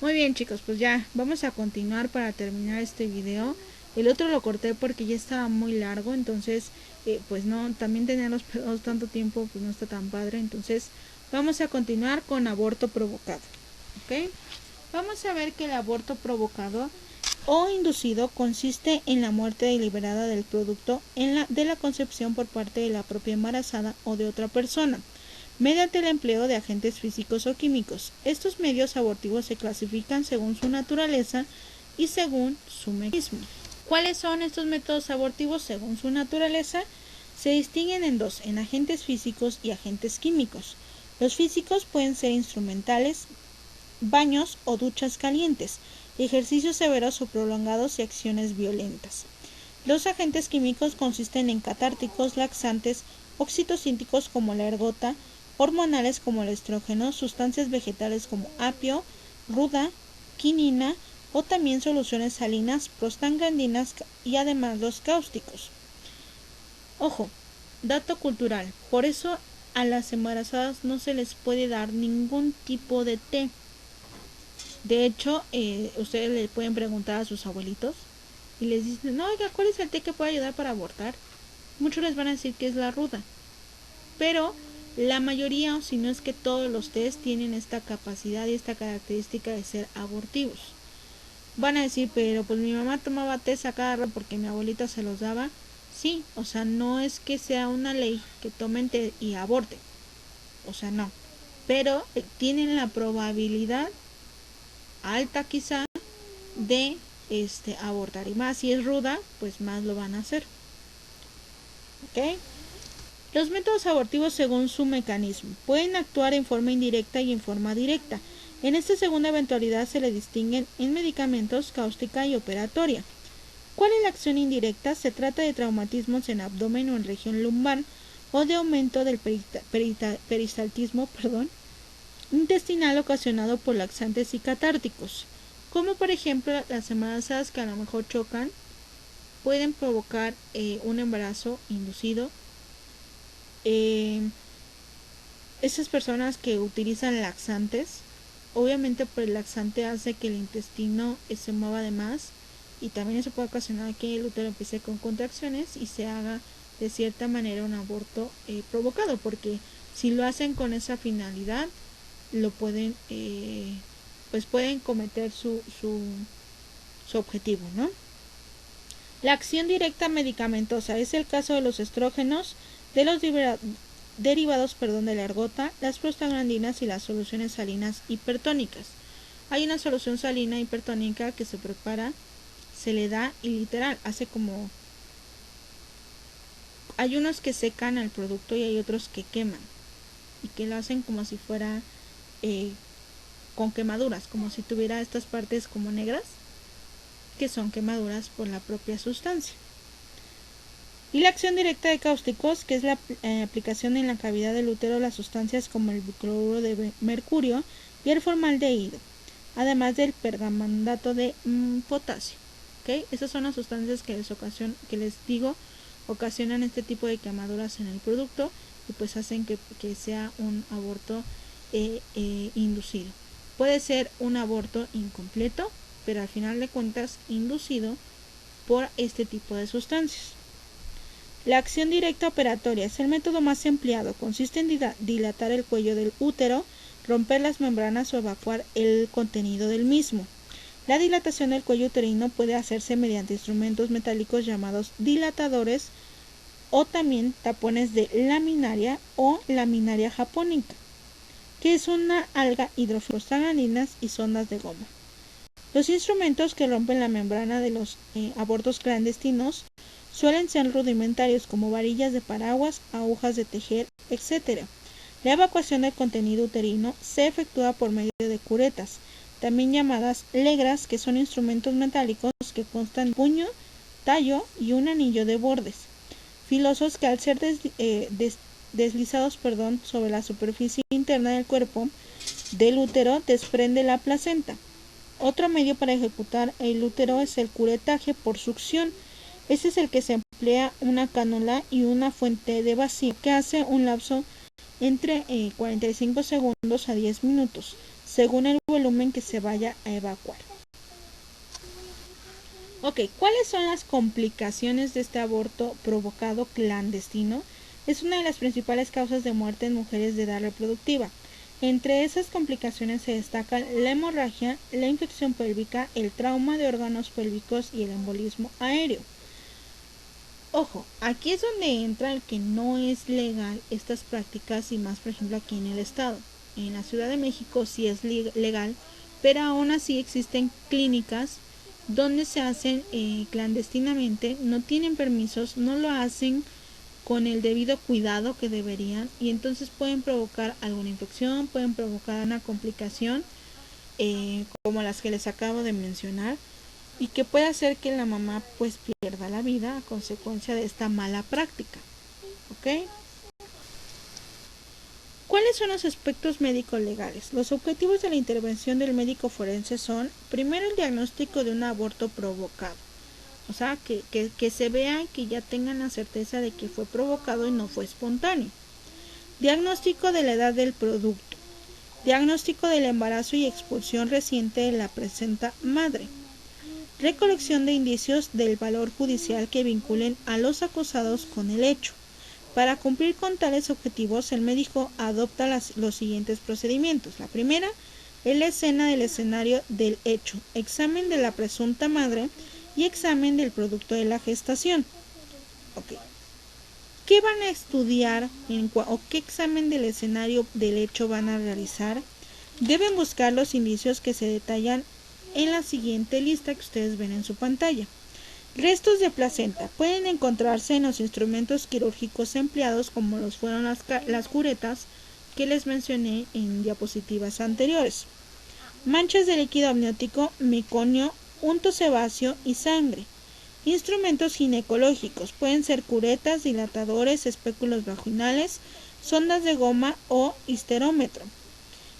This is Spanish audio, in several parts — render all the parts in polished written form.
Muy bien, chicos, pues ya vamos a continuar para terminar este video. El otro lo corté porque ya estaba muy largo, entonces pues no, también tener los pedos tanto tiempo pues no está tan padre. Entonces vamos a continuar con aborto provocado, ¿ok? Vamos a ver que el aborto provocado o inducido consiste en la muerte deliberada del producto de la concepción por parte de la propia embarazada o de otra persona, mediante el empleo de agentes físicos o químicos. Estos medios abortivos se clasifican según su naturaleza y según su mecanismo. ¿Cuáles son estos métodos abortivos según su naturaleza? Se distinguen en dos, en agentes físicos y agentes químicos. Los físicos pueden ser instrumentales, baños o duchas calientes, ejercicios severos o prolongados y acciones violentas. Los agentes químicos consisten en catárticos, laxantes, oxitocínticos como la ergota, hormonales como el estrógeno, sustancias vegetales como apio, ruda, quinina o también soluciones salinas, prostaglandinas y además los cáusticos. Ojo, dato cultural, por eso a las embarazadas no se les puede dar ningún tipo de té. De hecho, ustedes le pueden preguntar a sus abuelitos y les dicen, no, oiga, ¿cuál es el té que puede ayudar para abortar? Muchos les van a decir que es la ruda, pero la mayoría, o si no es que todos los tés tienen esta capacidad y esta característica de ser abortivos. Van a decir, pero pues mi mamá tomaba tés a cada rato porque mi abuelita se los daba. Sí, o sea, no es que sea una ley que tomen té y aborten, o sea, no, pero tienen la probabilidad alta quizá de abortar, y más si es ruda, pues más lo van a hacer. ¿Ok? Los métodos abortivos según su mecanismo pueden actuar en forma indirecta y en forma directa. En esta segunda eventualidad se le distinguen en medicamentos, cáustica y operatoria. ¿Cuál es la acción indirecta? Se trata de traumatismos en abdomen o en región lumbar o de aumento del peristaltismo intestinal ocasionado por laxantes y catárticos, como por ejemplo las embarazadas que a lo mejor chocan pueden provocar un embarazo inducido. Esas personas que utilizan laxantes, obviamente pues el laxante hace que el intestino se mueva de más, y también eso puede ocasionar que el útero empiece con contracciones y se haga de cierta manera un aborto provocado, porque si lo hacen con esa finalidad lo pueden pues pueden cometer su objetivo, ¿no? La acción directa medicamentosa es el caso de los estrógenos, de los derivados de la ergota, las prostaglandinas y las soluciones salinas hipertónicas. Hay una solución salina hipertónica que se prepara, se le da y literal hace como... Hay unos que secan el producto y hay otros que queman y que lo hacen como si fuera con quemaduras, como si tuviera estas partes como negras, que son quemaduras por la propia sustancia. Y la acción directa de cáusticos, que es la aplicación en la cavidad del útero de las sustancias como el bicloruro de mercurio y el formaldehído, además del permangato de potasio. ¿Okay? Esas son las sustancias que les digo ocasionan este tipo de quemaduras en el producto y pues hacen que sea un aborto inducido. Puede ser un aborto incompleto, pero al final de cuentas inducido por este tipo de sustancias. La acción directa operatoria es el método más empleado. Consiste en dilatar el cuello del útero, romper las membranas o evacuar el contenido del mismo. La dilatación del cuello uterino puede hacerse mediante instrumentos metálicos llamados dilatadores o también tapones de laminaria o laminaria japónica, que es una alga hidroprostaglandinas y sondas de goma. Los instrumentos que rompen la membrana de los abortos clandestinos suelen ser rudimentarios como varillas de paraguas, agujas de tejer, etc. La evacuación del contenido uterino se efectúa por medio de curetas, también llamadas legras, que son instrumentos metálicos que constan de puño, tallo y un anillo de bordes filosos que al ser deslizados sobre la superficie interna del cuerpo del útero desprende la placenta. Otro medio para ejecutar el útero es el curetaje por succión. Este es el que se emplea una cánula y una fuente de vacío que hace un lapso entre 45 segundos a 10 minutos. según el volumen que se vaya a evacuar. Ok, ¿cuáles son las complicaciones de este aborto provocado clandestino? Es una de las principales causas de muerte en mujeres de edad reproductiva. Entre esas complicaciones se destacan la hemorragia, la infección pélvica, el trauma de órganos pélvicos y el embolismo aéreo. Ojo, aquí es donde entra el que no es legal estas prácticas y más por ejemplo aquí en el estado. En la Ciudad de México sí es legal, pero aún así existen clínicas donde se hacen clandestinamente, no tienen permisos, no lo hacen con el debido cuidado que deberían y entonces pueden provocar alguna infección, pueden provocar una complicación como las que les acabo de mencionar y que puede hacer que la mamá pues pierda la vida a consecuencia de esta mala práctica. ¿Ok? ¿Cuáles son los aspectos médicos legales? Los objetivos de la intervención del médico forense son, primero, el diagnóstico de un aborto provocado. O sea, que se vea que ya tengan la certeza de que fue provocado y no fue espontáneo. Diagnóstico de la edad del producto. Diagnóstico del embarazo y expulsión reciente de la placenta madre. Recolección de indicios del valor judicial que vinculen a los acusados con el hecho. Para cumplir con tales objetivos, el médico adopta los siguientes procedimientos. La primera es la escena del escenario del hecho, examen de la presunta madre y examen del producto de la gestación. Ok. ¿Qué van a estudiar o qué examen del escenario del hecho van a realizar? Deben buscar los indicios que se detallan en la siguiente lista que ustedes ven en su pantalla. Restos de placenta pueden encontrarse en los instrumentos quirúrgicos empleados como los fueron las curetas que les mencioné en diapositivas anteriores. Manchas de líquido amniótico, meconio, unto sebáceo y sangre. Instrumentos ginecológicos pueden ser curetas, dilatadores, espéculos vaginales, sondas de goma o histerómetro.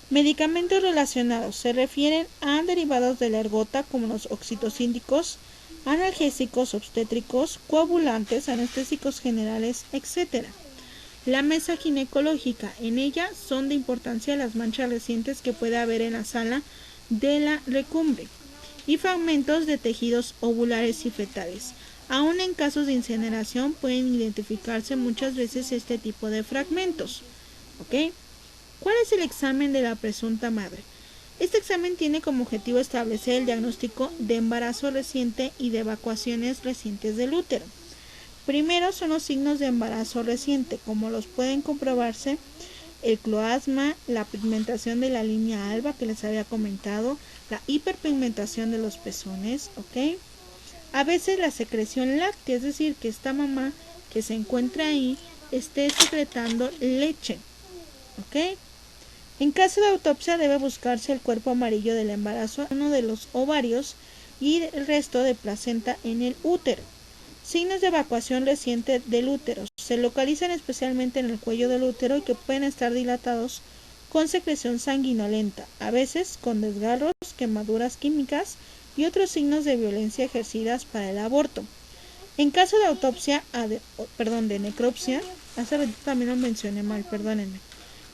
Medicamentos relacionados se refieren a derivados de la ergota como los oxitocínicos, analgésicos obstétricos, coagulantes, anestésicos generales, etc. La mesa ginecológica, en ella son de importancia las manchas recientes que puede haber en la sala de la recumbre y fragmentos de tejidos ovulares y fetales. Aún en casos de incineración pueden identificarse muchas veces este tipo de fragmentos. ¿Ok? ¿Cuál es el examen de la presunta madre? Este examen tiene como objetivo establecer el diagnóstico de embarazo reciente y de evacuaciones recientes del útero. Primero son los signos de embarazo reciente, como los pueden comprobarse el cloasma, la pigmentación de la línea alba que les había comentado, la hiperpigmentación de los pezones, ¿ok? A veces la secreción láctea, es decir, que esta mamá que se encuentra ahí esté secretando leche, ¿ok? En caso de autopsia debe buscarse el cuerpo amarillo del embarazo, uno de los ovarios y el resto de placenta en el útero. Signos de evacuación reciente del útero. Se localizan especialmente en el cuello del útero y que pueden estar dilatados con secreción sanguinolenta, a veces con desgarros, quemaduras químicas y otros signos de violencia ejercidas para el aborto. En caso de autopsia, de necropsia, hace ratito también lo mencioné mal, perdónenme.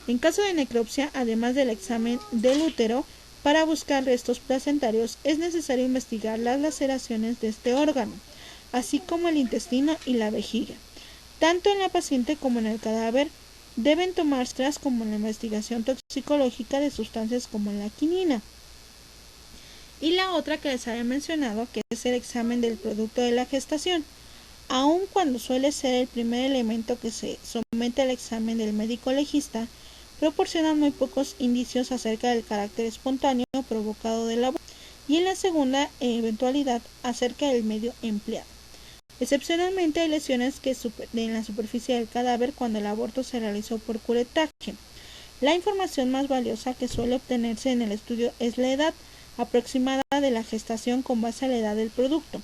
En caso de necropsia, además del examen del útero, para buscar restos placentarios es necesario investigar las laceraciones de este órgano, así como el intestino y la vejiga. Tanto en la paciente como en el cadáver deben tomar muestras como en la investigación toxicológica de sustancias como la quinina. Y la otra que les había mencionado, que es el examen del producto de la gestación. Aun cuando suele ser el primer elemento que se somete al examen del médico legista, proporcionan muy pocos indicios acerca del carácter espontáneo provocado del aborto y en la segunda eventualidad acerca del medio empleado. Excepcionalmente hay lesiones en la superficie del cadáver cuando el aborto se realizó por curetaje. La información más valiosa que suele obtenerse en el estudio es la edad aproximada de la gestación con base a la edad del producto.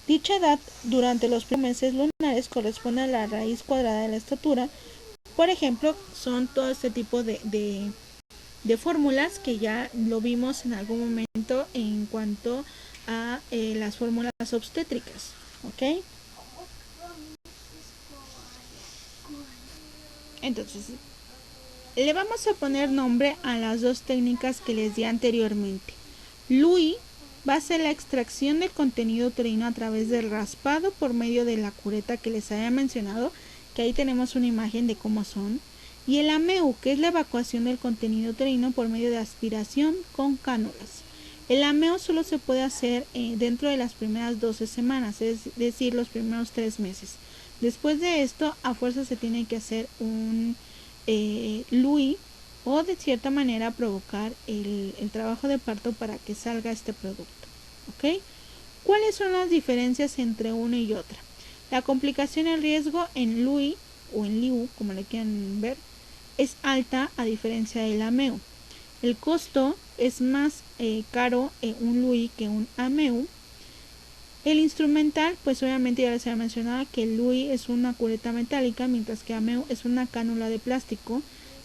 Dicha edad durante los primeros meses lunares corresponde a la raíz cuadrada de la estatura. Por ejemplo, son todo este tipo de fórmulas que ya lo vimos en algún momento en cuanto a las fórmulas obstétricas. ¿Ok? Entonces, le vamos a poner nombre a las dos técnicas que les di anteriormente. LUI va a ser la extracción del contenido uterino a través del raspado por medio de la cureta que les había mencionado, que ahí tenemos una imagen de cómo son. Y el AMEU, que es la evacuación del contenido uterino por medio de aspiración con cánulas. El AMEO solo se puede hacer dentro de las primeras 12 semanas, es decir, los primeros 3 meses. Después de esto, a fuerza se tiene que hacer un LUI o de cierta manera provocar el trabajo de parto para que salga este producto. ¿Ok? ¿Cuáles son las diferencias entre una y otra? La complicación y riesgo en LUI o en LIU, como le quieran ver, es alta a diferencia del AMEU. El costo es más caro en un LUI que un AMEU. El instrumental, pues obviamente ya les había mencionado que el LUI es una cureta metálica, mientras que AMEU es una cánula de plástico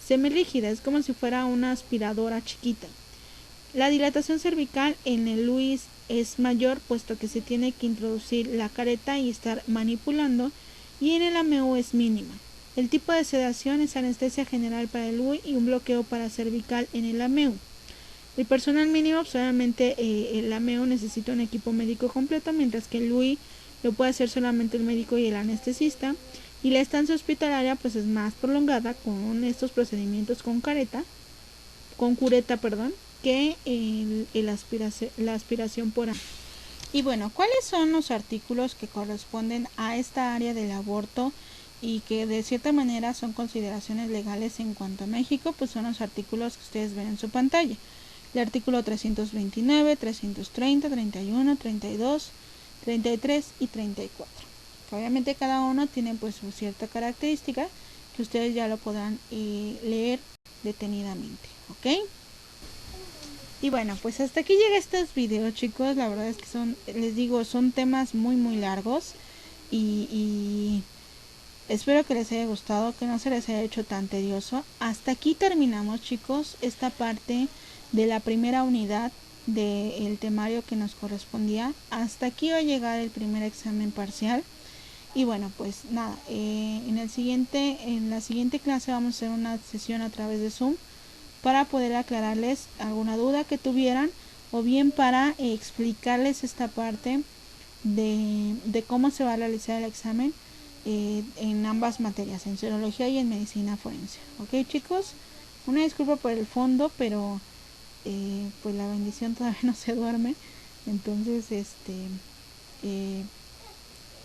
semirrígida, es como si fuera una aspiradora chiquita. La dilatación cervical en el LUI es mayor, puesto que se tiene que introducir la careta y estar manipulando, y en el AMEU es mínima. El tipo de sedación es anestesia general para el LUI y un bloqueo para cervical en el AMEU. El personal mínimo, pues obviamente el AMEO necesita un equipo médico completo, mientras que el LUI lo puede hacer solamente el médico y el anestesista. Y la estancia hospitalaria pues es más prolongada con estos procedimientos con cureta, que la aspiración por AMEO. Y bueno, ¿cuáles son los artículos que corresponden a esta área del aborto y que de cierta manera son consideraciones legales en cuanto a México? Pues son los artículos que ustedes ven en su pantalla. El artículo 329, 330, 31, 32, 33 y 34. Que obviamente cada uno tiene pues su cierta característica que ustedes ya lo podrán leer detenidamente, ¿ok? Y bueno, pues hasta aquí llega estos videos, chicos. La verdad es que les digo, son temas muy largos y espero que les haya gustado, que no se les haya hecho tan tedioso. Hasta aquí terminamos, chicos, esta parte de la primera unidad del temario que nos correspondía. Hasta aquí va a llegar el primer examen parcial. Y bueno, pues nada, en la siguiente clase vamos a hacer una sesión a través de Zoom para poder aclararles alguna duda que tuvieran o bien para explicarles esta parte de cómo se va a realizar el examen en ambas materias, en serología y en medicina forense. Ok, chicos, una disculpa por el fondo, pero pues la bendición todavía no se duerme, entonces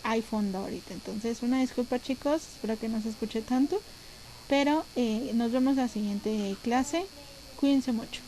hay fondo ahorita. Entonces una disculpa, chicos, espero que no se escuche tanto, pero nos vemos la siguiente clase. Cuídense mucho.